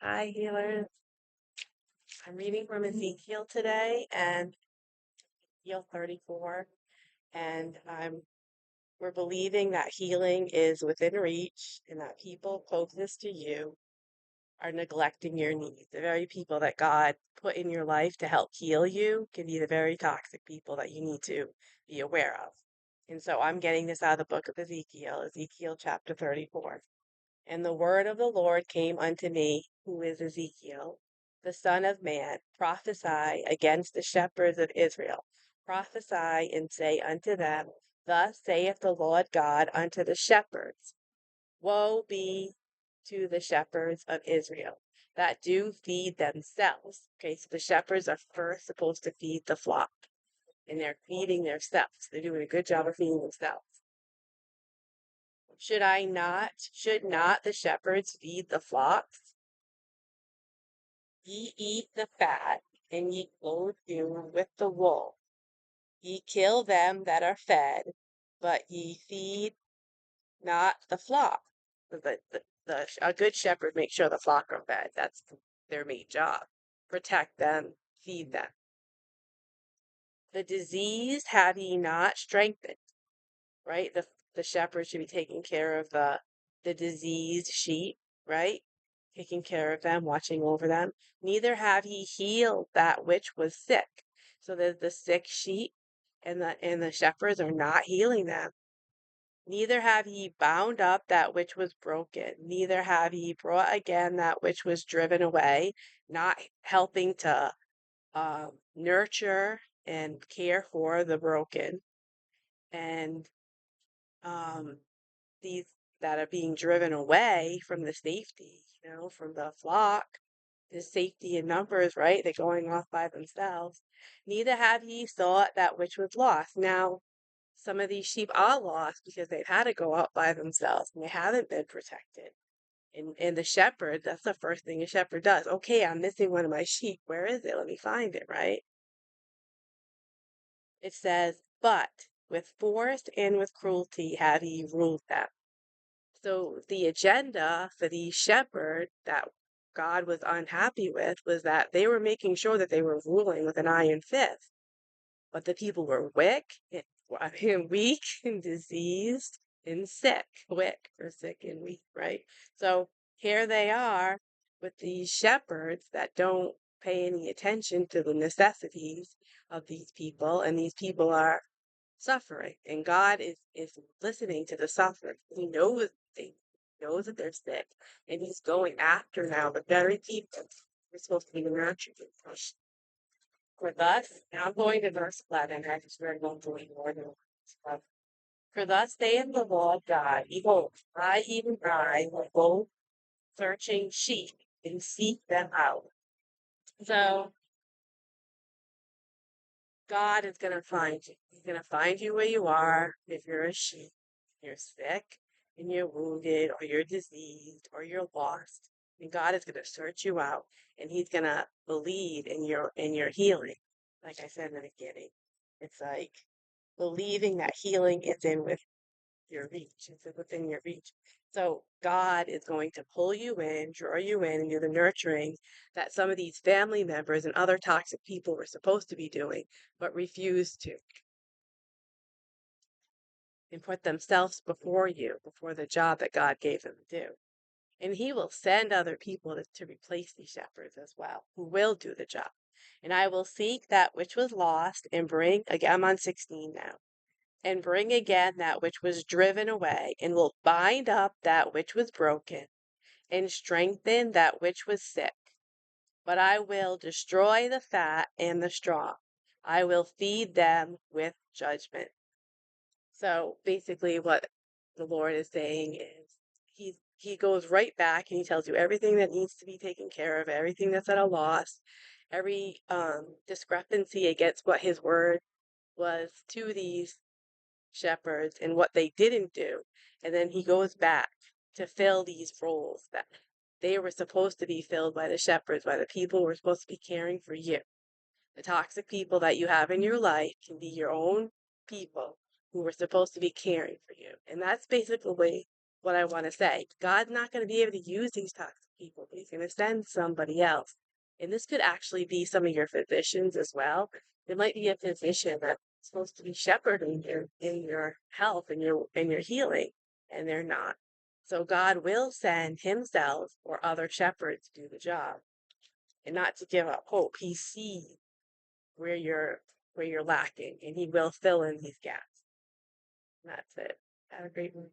Hi, healers. I'm reading from Ezekiel today and Ezekiel 34, and we're believing that healing is within reach and that people closest to you are neglecting your needs. The very people that God put in your life to help heal you can be the very toxic people that you need to be aware of. And so I'm getting this out of the book of Ezekiel, Ezekiel chapter 34. And the word of the Lord came unto me, who is Ezekiel, the Son of Man, prophesy against the shepherds of Israel. Prophesy and say unto them, Thus saith the Lord God unto the shepherds, Woe be to the shepherds of Israel that do feed themselves. Okay, so the shepherds are first supposed to feed the flock, and they're feeding themselves. They're doing a good job of feeding themselves. Should not the shepherds feed the flocks? Ye eat the fat, and ye clothe you with the wool. Ye kill them that are fed, but ye feed not the flock. A good shepherd makes sure the flock are fed. That's their main job. Protect them, feed them. The diseased have ye not strengthened, right? The shepherd should be taking care of the diseased sheep, right? Taking care of them, watching over them. Neither have ye healed that which was sick. So there's the sick sheep, and the shepherds are not healing them. Neither have ye bound up that which was broken, neither have ye brought again that which was driven away, not helping to nurture and care for the broken. And these that are being driven away from the safety, from the flock, the safety in numbers, right? They're going off by themselves. Neither have ye sought that which was lost. Now, some of these sheep are lost because they've had to go out by themselves and they haven't been protected. And the shepherd, that's the first thing a shepherd does. Okay, I'm missing one of my sheep. Where is it? Let me find it, right? It says, but with force and with cruelty have ye ruled them. So the agenda for the shepherd that God was unhappy with was that they were making sure that they were ruling with an iron fist. But the people were weak and diseased and sick. Wick or sick and weak, right? So here they are with these shepherds that don't pay any attention to the necessities of these people, and these people are suffering. And God is listening to the suffering. He knows that they're sick, and He's going after now the very people we're supposed to be nurturing. For thus, now I'm going to verse 11. I just read one to more than once. For thus saith the Lord God, Behold, I, even I, will go searching sheep and seek them out. So God is going to find you. He's going to find you where you are. If you're a sheep, you're sick, and you're wounded, or you're diseased, or you're lost, and God is going to search you out, and He's going to believe in your healing. Like I said in the beginning, it's like believing that healing is with your reach. It's within your reach. So God is going to pull you in, draw you in, and do the nurturing that some of these family members and other toxic people were supposed to be doing, but refused to, and put themselves before you, before the job that God gave them to do. And He will send other people to replace these shepherds as well, who will do the job. And I will seek that which was lost and bring, again, I'm on 16 now, and bring again that which was driven away, and will bind up that which was broken, and strengthen that which was sick. But I will destroy the fat and the strong. I will feed them with judgment. So basically, what the Lord is saying is he goes right back and he tells you everything that needs to be taken care of, everything that's at a loss, every discrepancy against what his word was to these shepherds and what they didn't do. And then he goes back to fill these roles that they were supposed to be filled by the shepherds, by the people who were supposed to be caring for you. The toxic people that you have in your life can be your own people who were supposed to be caring for you. And that's basically what I want to say. God's not going to be able to use these toxic people, but he's going to send somebody else. And this could actually be some of your physicians as well. It might be a physician that's supposed to be shepherding in your health and your healing, and they're not. So God will send himself or other shepherds to do the job, and not to give up hope. He sees where you're lacking, and he will fill in these gaps. And that's it. Have a great one.